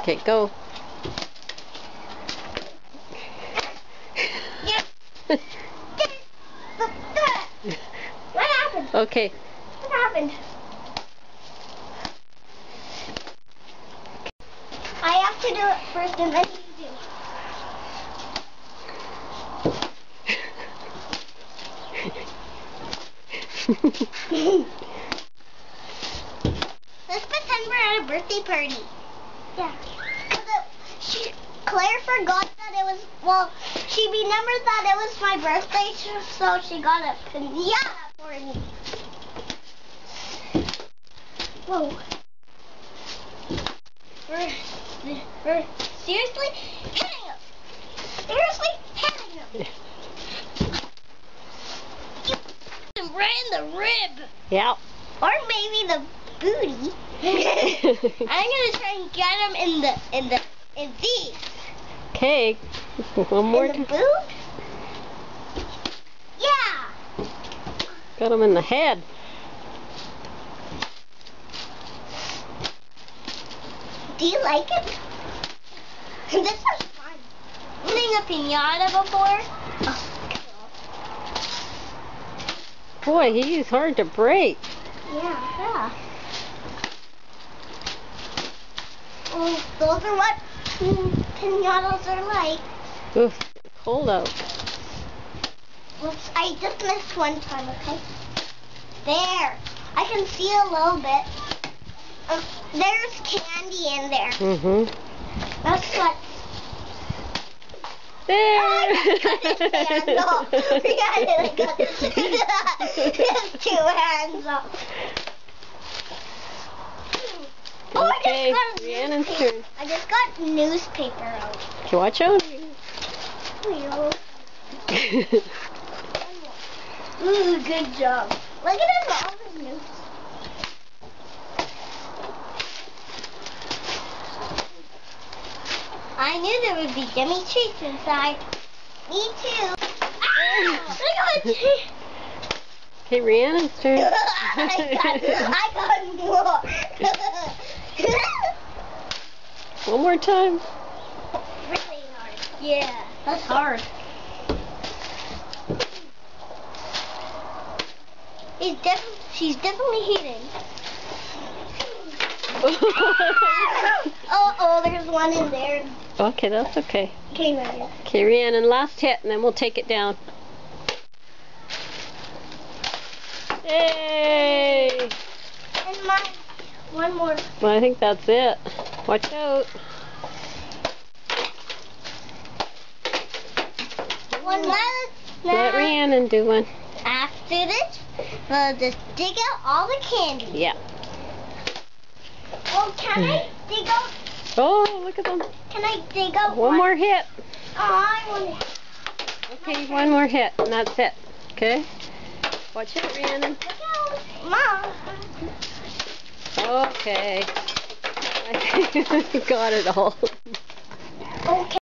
Okay, go. What happened? Okay. What happened? I have to do it first and then you do. Let's pretend we're at a birthday party. Yeah. Claire forgot that it was, well, she remembered that it was my birthday, so she got a piñata for me. Whoa. We're seriously hitting him. Seriously hitting him. You right in the rib. Yeah. Or maybe the booty. I'm gonna try and get him in these. Okay. One more. In the boot? Yeah. Got him in the head. Do you like it? This is fun. Putting a piñata before? Oh, Boy, he's hard to break. yeah. Oh, those are what piñatas are like. Oof, cold out. Oops, I just missed one time, okay? There. I can see a little bit. There's candy in there. Mm-hmm. That's what. There! I got his hands off. I got his 2 hands off. Oh, Okay, I just got Rhiannon's newspaper. turn. I just got newspaper out. Okay, watch out. Ooh, good job. Look at all the news. I knew there would be Jimmy treats inside. Me too. Ah! Look at my treat. Okay, Rhiannon's turn. I got more. One more time. Really hard. Yeah, that's hard. She's definitely heating. Oh, there's one in there. Okay, that's okay. Okay, right here. Okay, Rhiannon, last hit, and then we'll take it down. Yay! And mine. One more. Well, I think that's it. Watch out. One last. Let Rhiannon do one. After this, we'll just dig out all the candy. Yeah. Well, can I dig out? Oh, look at them. Can I dig out One more hit. Oh, I want to. Okay, one more hit, and that's it. Okay? Watch it, Rhiannon. Mom. Okay. I think you got it all. Okay.